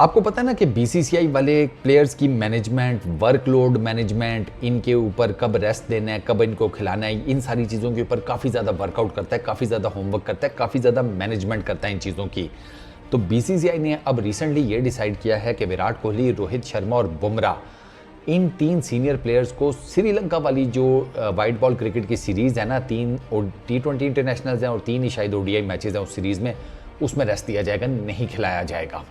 आपको पता है ना कि बीसीसीआई वाले प्लेयर्स की मैनेजमेंट, वर्कलोड मैनेजमेंट, इनके ऊपर कब रेस्ट देना है, कब इनको खिलाना है, इन सारी चीज़ों के ऊपर काफ़ी ज़्यादा वर्कआउट करता है, काफ़ी ज़्यादा होमवर्क करता है, काफ़ी ज़्यादा मैनेजमेंट करता है इन चीज़ों की। तो बीसीसीआई ने अब रिसेंटली ये डिसाइड किया है कि विराट कोहली, रोहित शर्मा और बुमराह, इन 3 सीनियर प्लेयर्स को श्रीलंका वाली जो वाइट बॉल क्रिकेट की सीरीज़ है ना, 3 T20 इंटरनेशनल्स हैं और 3 ही शायद ओडीआई मैचेस हैं उस सीरीज़ में, उसमें रेस्ट दिया जाएगा, नहीं खिलाया जाएगा।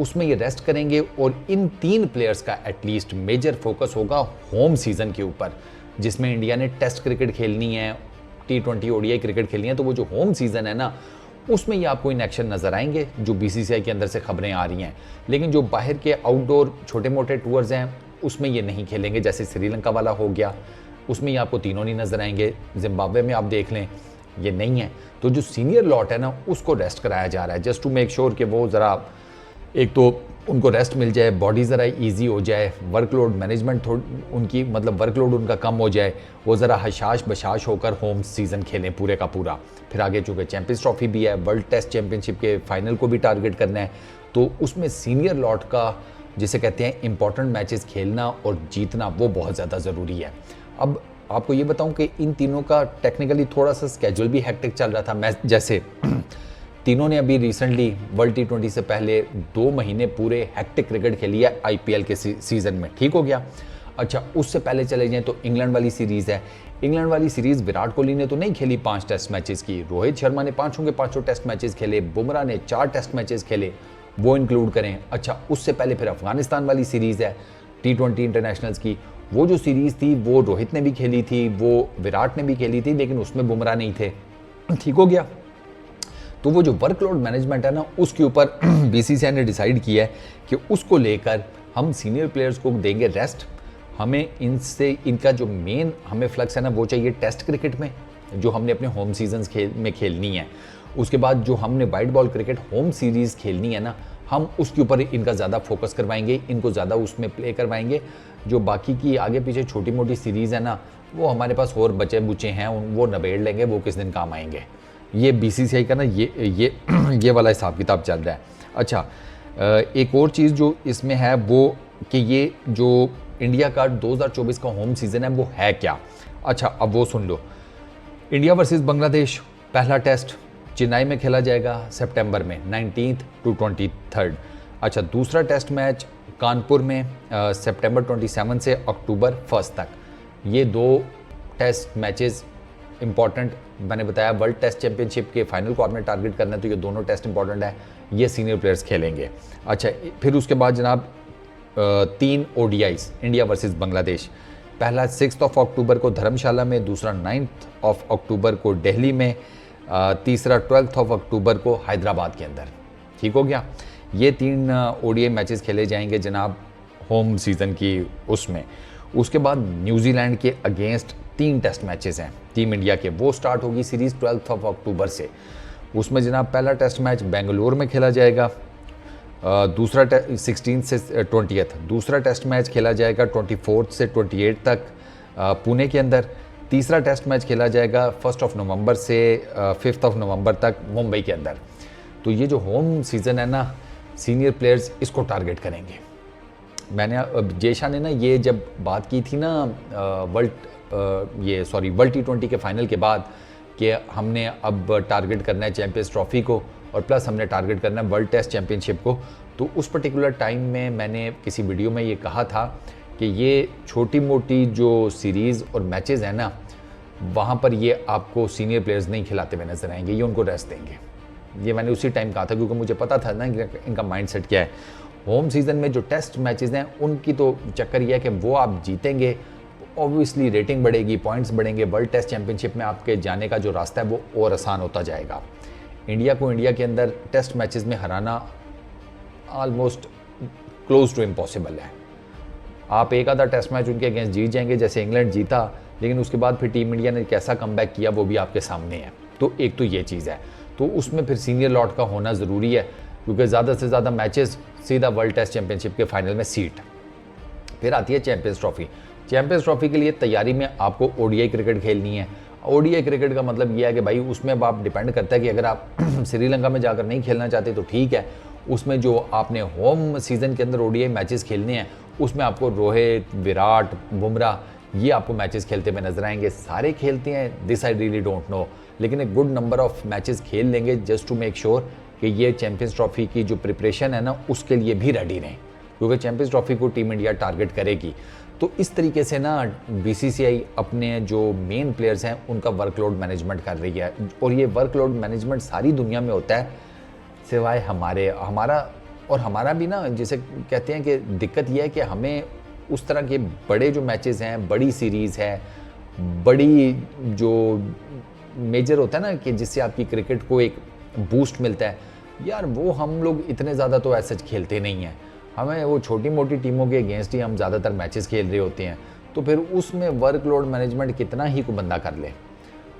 उसमें ये रेस्ट करेंगे और इन 3 प्लेयर्स का एटलीस्ट मेजर फोकस होगा होम सीज़न के ऊपर, जिसमें इंडिया ने टेस्ट क्रिकेट खेलनी है, T20 ओडीआई क्रिकेट खेलनी है। तो वो जो होम सीज़न है ना, उसमें ये आपको इन एक्शन नज़र आएंगे, जो बीसीसीआई के अंदर से खबरें आ रही हैं। लेकिन जो बाहर के आउटडोर छोटे मोटे टूर्स हैं, उसमें ये नहीं खेलेंगे। जैसे श्रीलंका वाला हो गया, उसमें ये आपको तीनों नहीं नज़र आएंगे। जिम्बाब्वे में आप देख लें, ये नहीं है। तो जो सीनियर लॉट है ना, उसको रेस्ट कराया जा रहा है, जस्ट टू मेक श्योर कि वो ज़रा, एक तो उनको रेस्ट मिल जाए, बॉडी ज़रा इजी हो जाए, वर्कलोड मैनेजमेंट उनकी, मतलब वर्कलोड उनका कम हो जाए, वो ज़रा हशाश बशाश होकर होम सीज़न खेलें पूरे का पूरा। फिर आगे चूँकि चैंपियंस ट्रॉफी भी है, वर्ल्ड टेस्ट चैंपियनशिप के फाइनल को भी टारगेट करना है, तो उसमें सीनियर लॉट का, जिसे कहते हैं इंपॉर्टेंट मैचेस खेलना और जीतना, वो बहुत ज़्यादा ज़रूरी है। अब आपको ये बताऊं कि इन तीनों का टेक्निकली थोड़ा सा स्केड्यूल भी हेक्टिक चल रहा था। मैच जैसे तीनों ने अभी रिसेंटली वर्ल्ड T20 से पहले 2 महीने पूरे हेक्टिक क्रिकेट खेली है IPL के सीज़न में, ठीक हो गया। अच्छा, उससे पहले चले जाएं तो इंग्लैंड वाली सीरीज़ है। इंग्लैंड वाली सीरीज़ विराट कोहली ने तो नहीं खेली 5 टेस्ट मैचेस की, रोहित शर्मा ने 5 के 5 टेस्ट मैचेस खेले, बुमराह ने 4 टेस्ट मैचेस खेले, वो इंक्लूड करें। अच्छा, उससे पहले फिर अफगानिस्तान वाली सीरीज़ है T20 इंटरनेशनल्स की, वो जो सीरीज़ थी वो रोहित ने भी खेली थी, वो विराट ने भी खेली थी, लेकिन उसमें बुमराह नहीं थे, ठीक हो गया। तो वो जो वर्कलोड मैनेजमेंट है ना, उसके ऊपर बीसीसीआई ने डिसाइड किया है कि उसको लेकर हम सीनियर प्लेयर्स को देंगे रेस्ट। हमें इनसे, इनका जो मेन हमें फ्लक्स है ना, वो चाहिए टेस्ट क्रिकेट में, जो हमने अपने होम सीजन्स में खेलनी है। उसके बाद जो हमने white ball cricket home series खेलनी है ना, हम उसके ऊपर इनका ज़्यादा फोकस करवाएंगे, इनको ज़्यादा उसमें प्ले करवाएंगे। जो बाकी की आगे पीछे छोटी मोटी सीरीज़ है ना, वो हमारे पास और बचे बुचे हैं, वो नबेड़ लेंगे, वो किस दिन काम आएंगे। ये बीसीसीआई का ना ये वाला हिसाब किताब चल रहा है। अच्छा, एक और चीज़ जो इसमें है वो कि ये जो इंडिया का 2024 का होम सीज़न है वो है क्या। अच्छा, अब वो सुन लो। इंडिया वर्सेस बांग्लादेश, पहला टेस्ट चेन्नई में खेला जाएगा सितंबर में 19 to 23। अच्छा, दूसरा टेस्ट मैच कानपुर में सितंबर 27 से अक्टूबर 1 तक। ये 2 टेस्ट मैचेस इंपॉर्टेंट, मैंने बताया वर्ल्ड टेस्ट चैंपियनशिप के फाइनल को आपने टारगेट करना है, तो ये दोनों टेस्ट इंपॉर्टेंट है, ये सीनियर प्लेयर्स खेलेंगे। अच्छा, फिर उसके बाद जनाब 3 ODIs इंडिया वर्सेस बांग्लादेश, पहला 6 अक्टूबर को धर्मशाला में, दूसरा 9 अक्टूबर को दिल्ली में, तीसरा 12 अक्टूबर को हैदराबाद के अंदर, ठीक हो गया। ये 3 ODI मैचेस खेले जाएंगे जनाब होम सीज़न की उसमें। उसके बाद न्यूजीलैंड के अगेंस्ट 3 टेस्ट मैचेस हैं टीम इंडिया के, वो स्टार्ट होगी सीरीज़ 12 अक्टूबर से। उसमें जनाब पहला टेस्ट मैच बेंगलुरु में खेला जाएगा, दूसरा 16 से 20, दूसरा टेस्ट मैच खेला जाएगा 24 से 28 तक पुणे के अंदर, तीसरा टेस्ट मैच खेला जाएगा 1 नवंबर से 5 नवंबर तक मुंबई के अंदर। तो ये जो होम सीज़न है ना, सीनियर प्लेयर्स इसको टारगेट करेंगे। मैंने जेशा ने ना ये जब बात की थी ना वर्ल्ड T20 के फाइनल के बाद, कि हमने अब टारगेट करना है चैंपियंस ट्रॉफी को और प्लस हमने टारगेट करना है वर्ल्ड टेस्ट चैंपियनशिप को, तो उस पर्टिकुलर टाइम में मैंने किसी वीडियो में ये कहा था कि ये छोटी मोटी जो सीरीज़ और मैचेस हैं ना, वहाँ पर ये आपको सीनियर प्लेयर्स नहीं खिलाते हुए नजर आएंगे, ये उनको रेस्ट देंगे। ये मैंने उसी टाइम कहा था, क्योंकि मुझे पता था ना इनका माइंडसेट क्या है। होम सीज़न में जो टेस्ट मैचेस हैं उनकी तो चक्कर ये है कि वो आप जीतेंगे, ऑब्वियसली रेटिंग बढ़ेगी, पॉइंट्स बढ़ेंगे, वर्ल्ड टेस्ट चैंपियनशिप में आपके जाने का जो रास्ता है वो और आसान होता जाएगा। इंडिया को इंडिया के अंदर टेस्ट मैचेस में हराना ऑलमोस्ट क्लोज टू इम्पॉसिबल है। आप एक आधा टेस्ट मैच उनके अगेंस्ट जीत जाएंगे, जैसे इंग्लैंड जीता, लेकिन उसके बाद फिर टीम इंडिया ने कैसा कमबैक किया वो भी आपके सामने है। तो एक तो ये चीज़ है, तो उसमें फिर सीनियर लॉट का होना ज़रूरी है, क्योंकि ज़्यादा से ज़्यादा मैचेस सीधा वर्ल्ड टेस्ट चैंपियनशिप के फाइनल में सीट। फिर आती है चैंपियंस ट्रॉफी। चैंपियंस ट्रॉफी के लिए तैयारी में आपको ODI क्रिकेट खेलनी है। ODI क्रिकेट का मतलब यह है कि भाई उसमें अब आप डिपेंड करता है कि अगर आप श्रीलंका में जाकर नहीं खेलना चाहते तो ठीक है, उसमें जो आपने होम सीज़न के अंदर ओडीआई मैचेस खेलने हैं उसमें आपको रोहित, विराट, बुमराह ये आपको मैचेस खेलते हुए नजर आएंगे। सारे खेलते हैं, this I really don't know, लेकिन एक गुड नंबर ऑफ मैचेस खेल लेंगे जस्ट टू मेक श्योर कि ये चैंपियंस ट्रॉफी की जो प्रिपरेशन है ना उसके लिए भी रेडी रहें, क्योंकि चैंपियंस ट्रॉफी को टीम इंडिया टारगेट करेगी। तो इस तरीके से ना बीसीसीआई अपने जो मेन प्लेयर्स हैं उनका वर्कलोड मैनेजमेंट कर रही है, और ये वर्कलोड मैनेजमेंट सारी दुनिया में होता है सिवाय हमारा भी ना, जैसे कहते हैं कि दिक्कत यह है कि हमें उस तरह के बड़े जो मैचेस हैं, बड़ी सीरीज़ है, बड़ी जो मेजर होता है ना कि जिससे आपकी क्रिकेट को एक बूस्ट मिलता है, यार वो हम लोग इतने ज़्यादा तो ऐसा खिलते नहीं हैं। हमें वो छोटी मोटी टीमों के अगेंस्ट ही हम ज़्यादातर मैचेस खेल रहे होते हैं, तो फिर उसमें वर्कलोड मैनेजमेंट कितना ही को बंदा कर ले।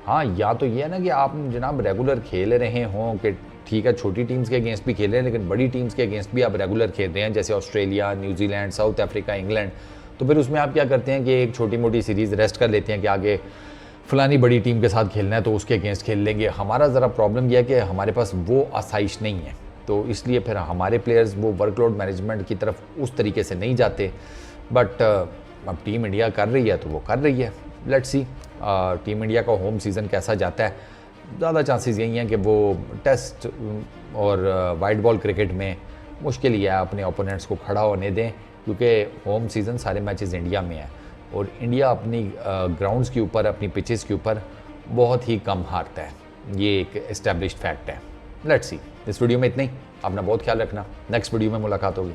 हाँ, या तो ये है ना कि आप जनाब रेगुलर खेल रहे हों कि ठीक है छोटी टीम्स के अगेंस्ट भी खेल रहे हैं, लेकिन बड़ी टीम्स के अगेंस्ट भी आप रेगुलर खेल रहे हैं, जैसे Australia, New Zealand, south Africa, England. तो फिर उसमें आप क्या करते हैं कि एक छोटी मोटी सीरीज़ रेस्ट कर लेते हैं कि आगे फलानी बड़ी टीम के साथ खेलना है तो उसके अगेंस्ट खेल लेंगे। हमारा ज़रा प्रॉब्लम यह है कि हमारे पास वो आसाइश नहीं है, तो इसलिए फिर हमारे प्लेयर्स वो वर्कलोड मैनेजमेंट की तरफ उस तरीके से नहीं जाते। बट अब टीम इंडिया कर रही है तो वो कर रही है, लेट्स सी टीम इंडिया का होम सीज़न कैसा जाता है। ज़्यादा चांसेस यही हैं कि वो टेस्ट और वाइट बॉल क्रिकेट में मुश्किल ही है अपने ओपोनेंट्स को खड़ा होने दें, क्योंकि होम सीज़न सारे मैचेस इंडिया में है और इंडिया अपनी ग्राउंड्स के ऊपर, अपनी पिचेस के ऊपर बहुत ही कम हारता है। ये एक एस्टेब्लिश्ड फैक्ट है। लेट्स सी, इस वीडियो में इतना ही। अपना बहुत ख्याल रखना, नेक्स्ट वीडियो में मुलाकात होगी।